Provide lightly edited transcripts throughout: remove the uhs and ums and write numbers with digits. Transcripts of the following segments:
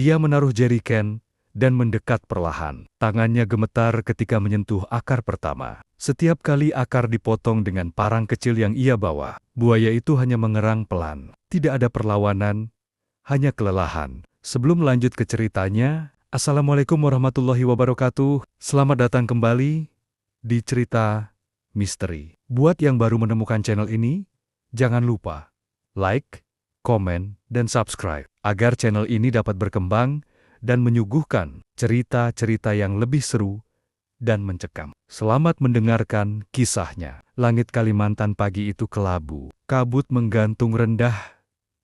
Nadia menaruh jeriken dan mendekat perlahan. Tangannya gemetar ketika menyentuh akar pertama. Setiap kali akar dipotong dengan parang kecil yang ia bawa, buaya itu hanya mengerang pelan. Tidak ada perlawanan, hanya kelelahan. Sebelum lanjut ke ceritanya, Assalamualaikum warahmatullahi wabarakatuh. Selamat datang kembali di Cerita Misteri. Buat yang baru menemukan channel ini, jangan lupa like, komen, dan subscribe agar channel ini dapat berkembang dan menyuguhkan cerita-cerita yang lebih seru dan mencekam. Selamat mendengarkan kisahnya. Langit Kalimantan pagi itu kelabu. Kabut menggantung rendah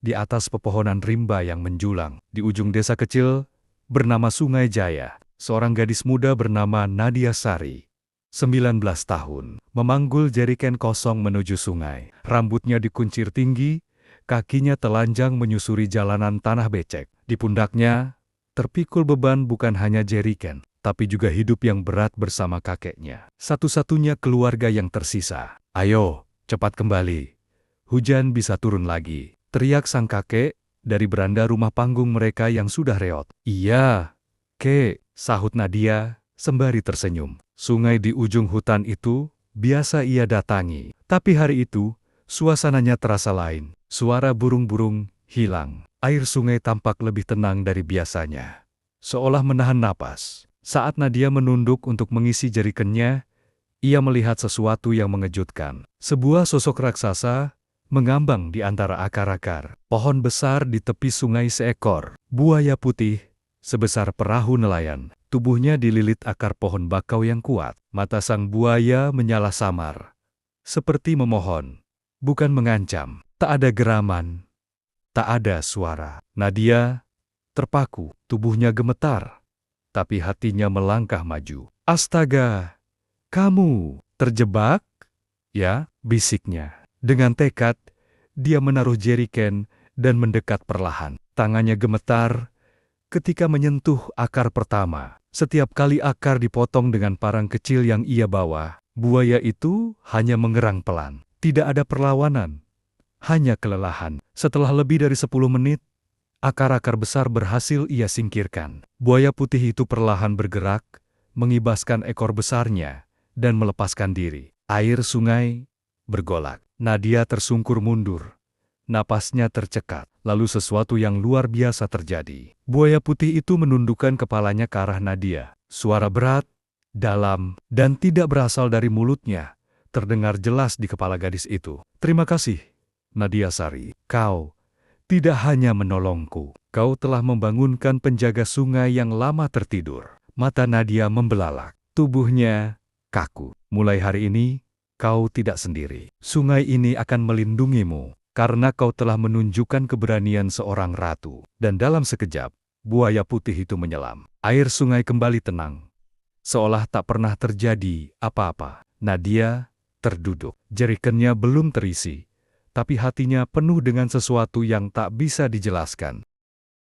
di atas pepohonan rimba yang menjulang. Di ujung desa kecil bernama Sungai Jaya, seorang gadis muda bernama Nadia Sari, 19 tahun, memanggul jeriken kosong menuju sungai. Rambutnya dikuncir tinggi, kakinya telanjang menyusuri jalanan tanah becek. Di pundaknya terpikul beban bukan hanya jeriken, tapi juga hidup yang berat bersama kakeknya. Satu-satunya keluarga yang tersisa. Ayo, cepat kembali. Hujan bisa turun lagi, teriak sang kakek dari beranda rumah panggung mereka yang sudah reot. Iya, Kek, sahut Nadia sembari tersenyum. Sungai di ujung hutan itu biasa ia datangi. Tapi hari itu, suasananya terasa lain. Suara burung-burung hilang. Air sungai tampak lebih tenang dari biasanya. Seolah menahan napas. Saat Nadia menunduk untuk mengisi jerikennya, ia melihat sesuatu yang mengejutkan. Sebuah sosok raksasa mengambang di antara akar-akar pohon besar di tepi sungai. Seekor buaya putih sebesar perahu nelayan. Tubuhnya dililit akar pohon bakau yang kuat. Mata sang buaya menyala samar, seperti memohon, bukan mengancam. Tak ada geraman, tak ada suara. Nadia terpaku, tubuhnya gemetar, tapi hatinya melangkah maju. Astaga, kamu terjebak? Ya, bisiknya. Dengan tekad, dia menaruh jeriken dan mendekat perlahan. Tangannya gemetar ketika menyentuh akar pertama. Setiap kali akar dipotong dengan parang kecil yang ia bawa, buaya itu hanya mengerang pelan. Tidak ada perlawanan, hanya kelelahan. Setelah lebih dari 10 menit, akar-akar besar berhasil ia singkirkan. Buaya putih itu perlahan bergerak, mengibaskan ekor besarnya, dan melepaskan diri. Air sungai bergolak. Nadia tersungkur mundur. Napasnya tercekat. Lalu sesuatu yang luar biasa terjadi. Buaya putih itu menundukkan kepalanya ke arah Nadia. Suara berat, dalam, dan tidak berasal dari mulutnya terdengar jelas di kepala gadis itu. Terima kasih, Nadia Sari. Kau tidak hanya menolongku, kau telah membangunkan penjaga sungai yang lama tertidur. Mata Nadia membelalak, tubuhnya kaku. Mulai hari ini, kau tidak sendiri. Sungai ini akan melindungimu, karena kau telah menunjukkan keberanian seorang ratu. Dan dalam sekejap, buaya putih itu menyelam. Air sungai kembali tenang, seolah tak pernah terjadi apa-apa. Nadia terduduk. Jerikennya belum terisi, tapi hatinya penuh dengan sesuatu yang tak bisa dijelaskan.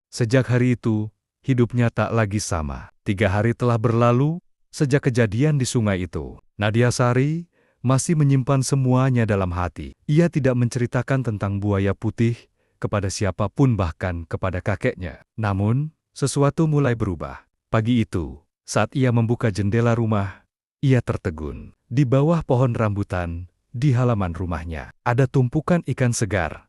Sejak hari itu, hidupnya tak lagi sama. 3 hari telah berlalu sejak kejadian di sungai itu. Nadia Sari masih menyimpan semuanya dalam hati. Ia tidak menceritakan tentang buaya putih kepada siapapun, bahkan kepada kakeknya. Namun, sesuatu mulai berubah. Pagi itu, saat ia membuka jendela rumah, ia tertegun. Di bawah pohon rambutan, di halaman rumahnya, ada tumpukan ikan segar.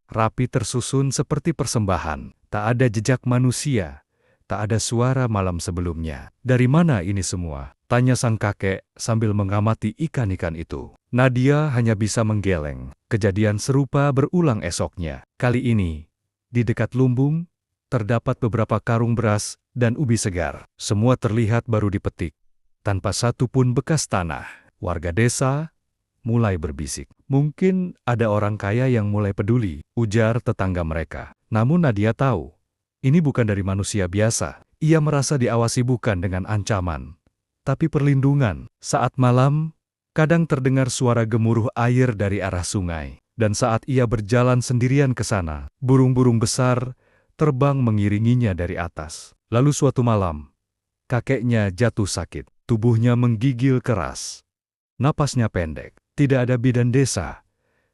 Rapi tersusun seperti persembahan. Tak ada jejak manusia, tak ada suara malam sebelumnya. Dari mana ini semua? Tanya sang kakek sambil mengamati ikan-ikan itu. Nadia hanya bisa menggeleng. Kejadian serupa berulang esoknya. Kali ini, di dekat lumbung, terdapat beberapa karung beras dan ubi segar. Semua terlihat baru dipetik, tanpa satu pun bekas tanah. Warga desa mulai berbisik. Mungkin ada orang kaya yang mulai peduli, ujar tetangga mereka. Namun Nadia tahu, ini bukan dari manusia biasa. Ia merasa diawasi bukan dengan ancaman, tapi perlindungan. Saat malam, kadang terdengar suara gemuruh air dari arah sungai. Dan saat ia berjalan sendirian ke sana, burung-burung besar terbang mengiringinya dari atas. Lalu suatu malam, kakeknya jatuh sakit. Tubuhnya menggigil keras. Napasnya pendek. Tidak ada bidan desa,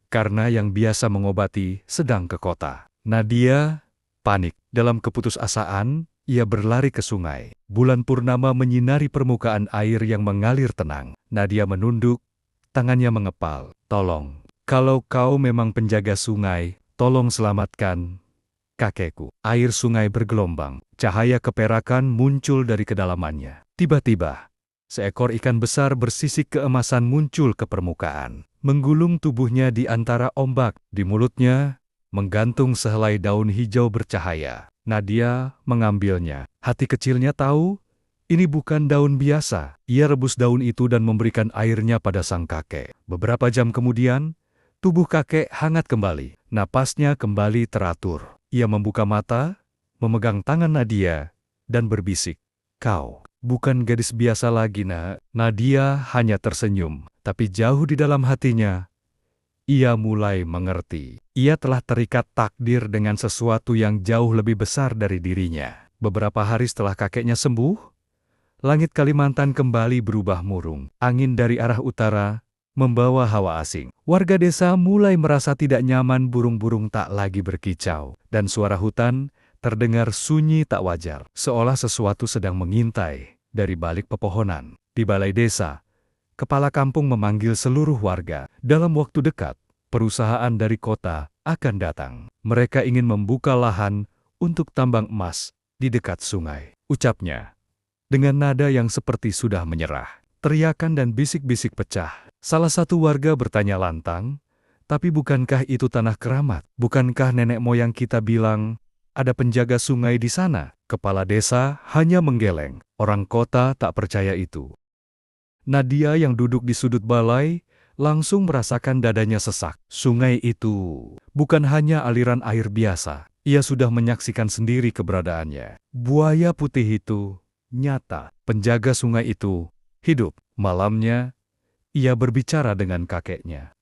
karena yang biasa mengobati sedang ke kota. Nadia Panik, dalam keputusasaan, ia berlari ke sungai. Bulan purnama menyinari permukaan air yang mengalir tenang. Nadia menunduk, tangannya mengepal. Tolong, kalau kau memang penjaga sungai, tolong selamatkan kakekku. Air sungai bergelombang, cahaya keperakan muncul dari kedalamannya. Tiba-tiba, seekor ikan besar bersisik keemasan muncul ke permukaan. Menggulung tubuhnya di antara ombak, di mulutnya menggantung sehelai daun hijau bercahaya. Nadia mengambilnya. Hati kecilnya tahu, ini bukan daun biasa. Ia rebus daun itu dan memberikan airnya pada sang kakek. Beberapa jam kemudian, tubuh kakek hangat kembali. Napasnya kembali teratur. Ia membuka mata, memegang tangan Nadia, dan berbisik, "Kau bukan gadis biasa lagi, Nak." Nadia hanya tersenyum, tapi jauh di dalam hatinya, ia mulai mengerti. Ia telah terikat takdir dengan sesuatu yang jauh lebih besar dari dirinya. Beberapa hari setelah kakeknya sembuh, langit Kalimantan kembali berubah murung. Angin dari arah utara membawa hawa asing. Warga desa mulai merasa tidak nyaman, burung-burung tak lagi berkicau, dan suara hutan terdengar sunyi tak wajar, seolah sesuatu sedang mengintai dari balik pepohonan. Di balai desa, kepala kampung memanggil seluruh warga. Dalam waktu dekat, perusahaan dari kota akan datang. Mereka ingin membuka lahan untuk tambang emas di dekat sungai, ucapnya dengan nada yang seperti sudah menyerah. Teriakan dan bisik-bisik pecah. Salah satu warga bertanya lantang, "Tapi bukankah itu tanah keramat? Bukankah nenek moyang kita bilang ada penjaga sungai di sana?" Kepala desa hanya menggeleng. Orang kota tak percaya itu. Nadia yang duduk di sudut balai langsung merasakan dadanya sesak. Sungai itu bukan hanya aliran air biasa. Ia sudah menyaksikan sendiri keberadaannya. Buaya putih itu nyata. Penjaga sungai itu hidup. Malamnya, ia berbicara dengan kakeknya.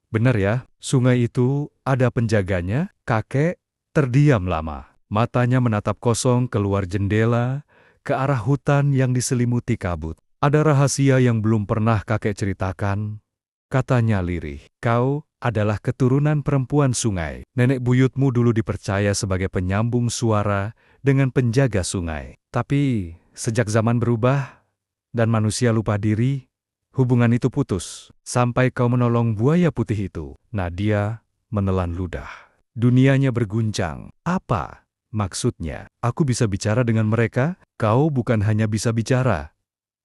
Benar ya, sungai itu ada penjaganya?" Kakek terdiam lama. Matanya menatap kosong keluar jendela, ke arah hutan yang diselimuti kabut. "Ada rahasia yang belum pernah kakek ceritakan," katanya lirih. "Kau adalah keturunan perempuan sungai. Nenek buyutmu dulu dipercaya sebagai penyambung suara dengan penjaga sungai. Tapi sejak zaman berubah dan manusia lupa diri, hubungan itu putus. Sampai kau menolong buaya putih itu." Nadia menelan ludah. Dunianya berguncang. "Apa maksudnya? Aku bisa bicara dengan mereka?" "Kau bukan hanya bisa bicara,"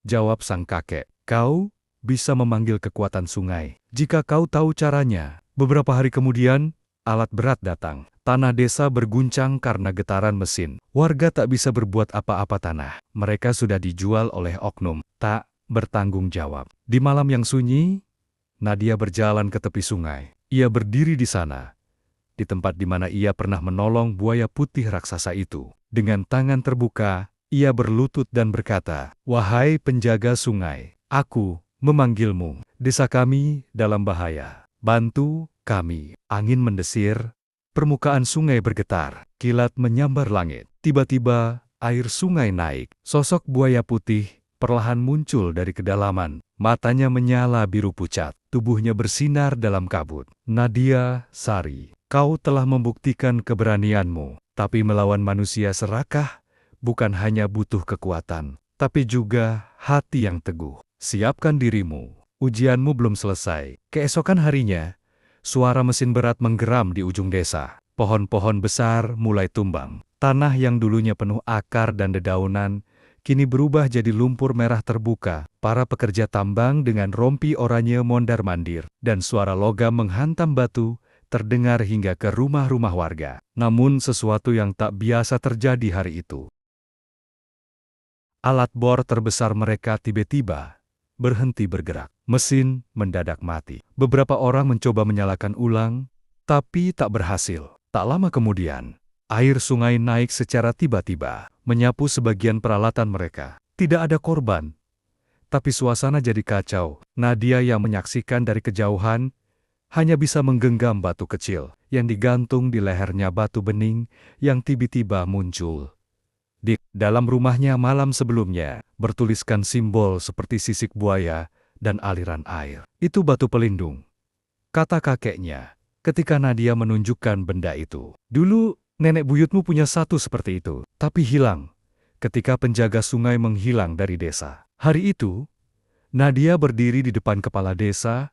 jawab sang kakek. "Kau bisa memanggil kekuatan sungai. Jika kau tahu caranya." Beberapa hari kemudian, alat berat datang. Tanah desa berguncang karena getaran mesin. Warga tak bisa berbuat apa-apa, tanah mereka sudah dijual oleh oknum tak bertanggung jawab. Di malam yang sunyi, Nadia berjalan ke tepi sungai. Ia berdiri di sana, di tempat di mana ia pernah menolong buaya putih raksasa itu. Dengan tangan terbuka, ia berlutut dan berkata, "Wahai penjaga sungai, aku memanggilmu. Desa kami dalam bahaya. Bantu kami." Angin mendesir, permukaan sungai bergetar, kilat menyambar langit. Tiba-tiba, air sungai naik. Sosok buaya putih perlahan muncul dari kedalaman. Matanya menyala biru pucat, tubuhnya bersinar dalam kabut. "Nadia Sari, kau telah membuktikan keberanianmu. Tapi melawan manusia serakah bukan hanya butuh kekuatan, tapi juga hati yang teguh. Siapkan dirimu, ujianmu belum selesai." Keesokan harinya, suara mesin berat menggeram di ujung desa. Pohon-pohon besar mulai tumbang. Tanah yang dulunya penuh akar dan dedaunan, kini berubah jadi lumpur merah terbuka. Para pekerja tambang dengan rompi oranye mondar-mandir, dan suara logam menghantam batu terdengar hingga ke rumah-rumah warga. Namun sesuatu yang tak biasa terjadi hari itu. Alat bor terbesar mereka tiba-tiba berhenti bergerak. Mesin mendadak mati. Beberapa orang mencoba menyalakan ulang, tapi tak berhasil. Tak lama kemudian, air sungai naik secara tiba-tiba, menyapu sebagian peralatan mereka. Tidak ada korban, tapi suasana jadi kacau. Nadia yang menyaksikan dari kejauhan hanya bisa menggenggam batu kecil yang digantung di lehernya, batu bening yang tiba-tiba muncul. Di dalam rumahnya malam sebelumnya, bertuliskan simbol seperti sisik buaya dan aliran air. "Itu batu pelindung," kata kakeknya ketika Nadia menunjukkan benda itu. "Dulu Nenek buyutmu punya satu seperti itu, tapi hilang ketika penjaga sungai menghilang dari desa. Hari itu, Nadia berdiri di depan kepala desa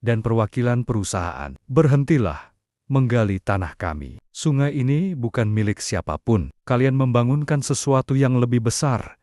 dan perwakilan perusahaan. Berhentilah menggali tanah kami. Sungai ini bukan milik siapapun. Kalian membangunkan sesuatu yang lebih besar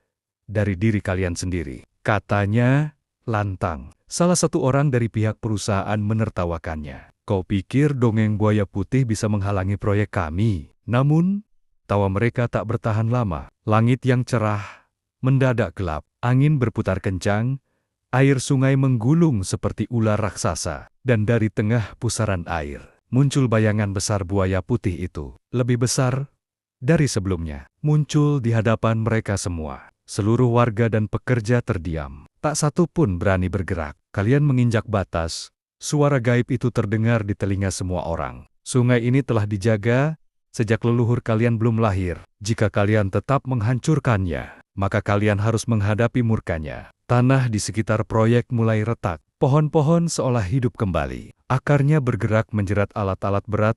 dari diri kalian sendiri, katanya lantang. Salah satu orang dari pihak perusahaan menertawakannya. Kau pikir dongeng buaya putih bisa menghalangi proyek kami? Namun, tawa mereka tak bertahan lama. Langit yang cerah mendadak gelap, angin berputar kencang, air sungai menggulung seperti ular raksasa, dan dari tengah pusaran air muncul bayangan besar buaya putih itu, lebih besar dari sebelumnya, muncul di hadapan mereka semua. Seluruh warga dan pekerja terdiam. Tak satu pun berani bergerak. Kalian menginjak batas. Suara gaib itu terdengar di telinga semua orang. Sungai ini telah dijaga sejak leluhur kalian belum lahir. Jika kalian tetap menghancurkannya, maka kalian harus menghadapi murkanya. Tanah di sekitar proyek mulai retak. Pohon-pohon seolah hidup kembali. Akarnya bergerak menjerat alat-alat berat,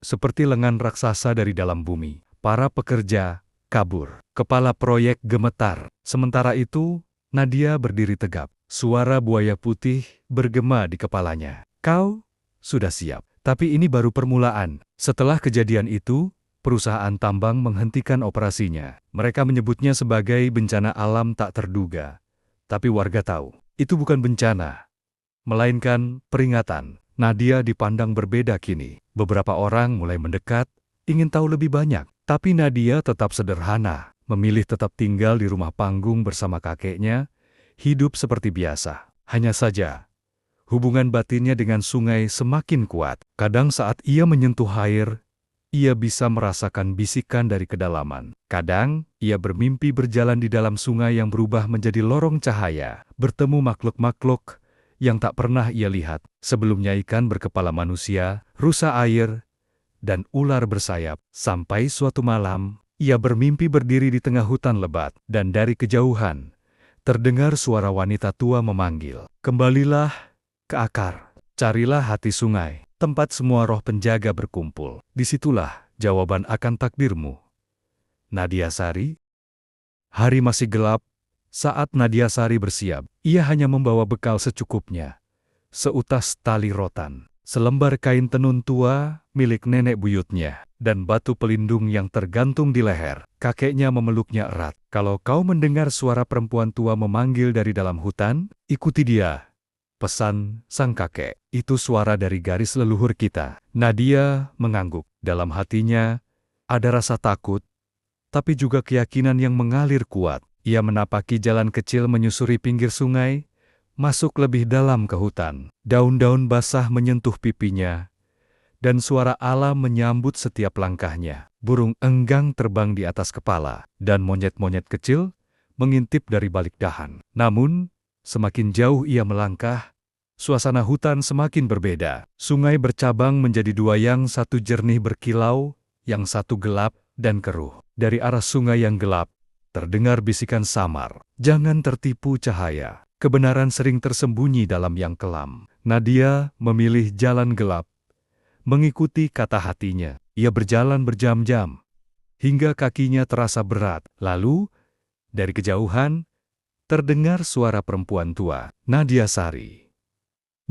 seperti lengan raksasa dari dalam bumi. Para pekerja kabur. Kepala proyek gemetar. Sementara itu, Nadia berdiri tegap. Suara buaya putih bergema di kepalanya. Kau sudah siap. Tapi ini baru permulaan. Setelah kejadian itu, perusahaan tambang menghentikan operasinya. Mereka menyebutnya sebagai bencana alam tak terduga. Tapi warga tahu, itu bukan bencana, melainkan peringatan. Nadia dipandang berbeda kini. Beberapa orang mulai mendekat, ingin tahu lebih banyak. Tapi Nadia tetap sederhana, memilih tetap tinggal di rumah panggung bersama kakeknya, hidup seperti biasa. Hanya saja, hubungan batinnya dengan sungai semakin kuat. Kadang saat ia menyentuh air, ia bisa merasakan bisikan dari kedalaman. Kadang, ia bermimpi berjalan di dalam sungai yang berubah menjadi lorong cahaya, bertemu makhluk-makhluk yang tak pernah ia lihat. Sebelumnya ikan berkepala manusia, rusa air, dan ular bersayap. Sampai suatu malam, ia bermimpi berdiri di tengah hutan lebat, dan dari kejauhan, terdengar suara wanita tua memanggil. Kembalilah ke akar, carilah hati sungai, tempat semua roh penjaga berkumpul. Disitulah jawaban akan takdirmu. Nadia Sari. Hari masih gelap, saat Nadia Sari bersiap. Ia hanya membawa bekal secukupnya. Seutas tali rotan, selembar kain tenun tua milik nenek buyutnya, dan batu pelindung yang tergantung di leher. Kakeknya memeluknya erat. Kalau kau mendengar suara perempuan tua memanggil dari dalam hutan, ikuti dia. Pesan sang kakek, itu suara dari garis leluhur kita. Nadia mengangguk. Dalam hatinya, ada rasa takut, tapi juga keyakinan yang mengalir kuat. Ia menapaki jalan kecil menyusuri pinggir sungai, masuk lebih dalam ke hutan. Daun-daun basah menyentuh pipinya, dan suara alam menyambut setiap langkahnya. Burung enggang terbang di atas kepala, dan monyet-monyet kecil mengintip dari balik dahan. Namun, semakin jauh ia melangkah, suasana hutan semakin berbeda. Sungai bercabang menjadi dua, yang satu jernih berkilau, yang satu gelap dan keruh. Dari arah sungai yang gelap, terdengar bisikan samar. Jangan tertipu cahaya. Kebenaran sering tersembunyi dalam yang kelam. Nadia memilih jalan gelap, mengikuti kata hatinya. Ia berjalan berjam-jam, hingga kakinya terasa berat. Lalu, dari kejauhan, terdengar suara perempuan tua. Nadia Sari.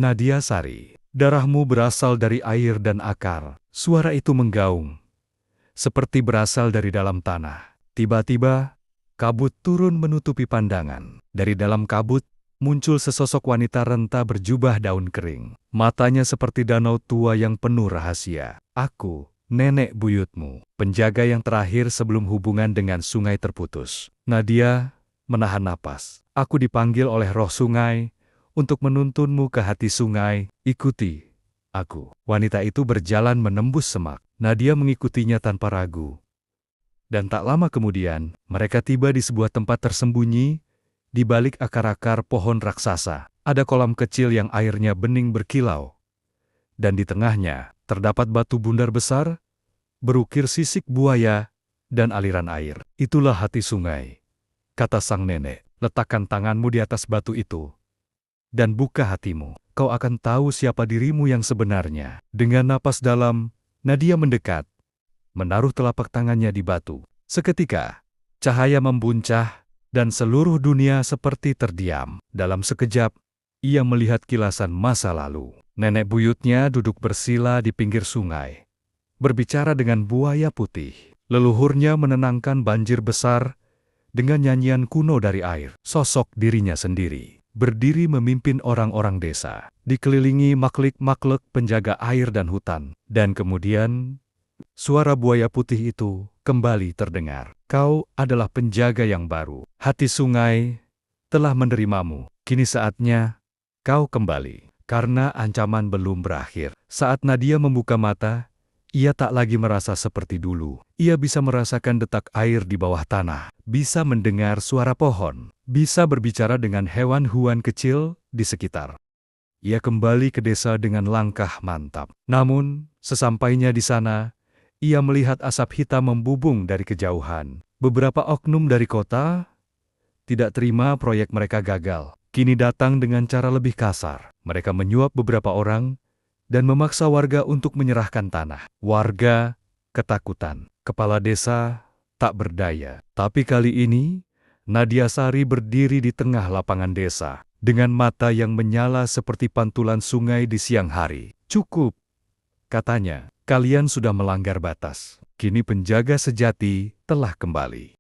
Nadia Sari, darahmu berasal dari air dan akar. Suara itu menggaung, seperti berasal dari dalam tanah. Tiba-tiba, kabut turun menutupi pandangan. Dari dalam kabut, muncul sesosok wanita renta berjubah daun kering. Matanya seperti danau tua yang penuh rahasia. Aku, nenek buyutmu, penjaga yang terakhir sebelum hubungan dengan sungai terputus. Nadia menahan napas. Aku dipanggil oleh roh sungai untuk menuntunmu ke hati sungai. Ikuti aku. Wanita itu berjalan menembus semak. Nadia mengikutinya tanpa ragu. Dan tak lama kemudian, mereka tiba di sebuah tempat tersembunyi. Di balik akar-akar pohon raksasa, ada kolam kecil yang airnya bening berkilau. Dan di tengahnya, terdapat batu bundar besar, berukir sisik buaya, dan aliran air. Itulah hati sungai, kata sang nenek. Letakkan tanganmu di atas batu itu, dan buka hatimu. Kau akan tahu siapa dirimu yang sebenarnya. Dengan napas dalam, Nadia mendekat. menaruh telapak tangannya di batu. Seketika, cahaya membuncah, dan seluruh dunia seperti terdiam. Dalam sekejap, ia melihat kilasan masa lalu. Nenek buyutnya duduk bersila di pinggir sungai, berbicara dengan buaya putih. Leluhurnya menenangkan banjir besar dengan nyanyian kuno dari air. Sosok dirinya sendiri, berdiri memimpin orang-orang desa, dikelilingi makhluk-makhluk penjaga air dan hutan. Dan kemudian, suara buaya putih itu kembali terdengar. Kau adalah penjaga yang baru. Hati sungai telah menerimamu. Kini saatnya kau kembali. Karena ancaman belum berakhir. Saat Nadia membuka mata, ia tak lagi merasa seperti dulu. Ia bisa merasakan detak air di bawah tanah, bisa mendengar suara pohon, bisa berbicara dengan hewan-hewan kecil di sekitar. Ia kembali ke desa dengan langkah mantap. Namun, sesampainya di sana, ia melihat asap hitam membubung dari kejauhan. Beberapa oknum dari kota tidak terima proyek mereka gagal. Kini datang dengan cara lebih kasar. Mereka menyuap beberapa orang dan memaksa warga untuk menyerahkan tanah. Warga ketakutan. Kepala desa tak berdaya. Tapi kali ini, Nadia Sari berdiri di tengah lapangan desa, dengan mata yang menyala seperti pantulan sungai di siang hari. Cukup, katanya, kalian sudah melanggar batas. Kini penjaga sejati telah kembali.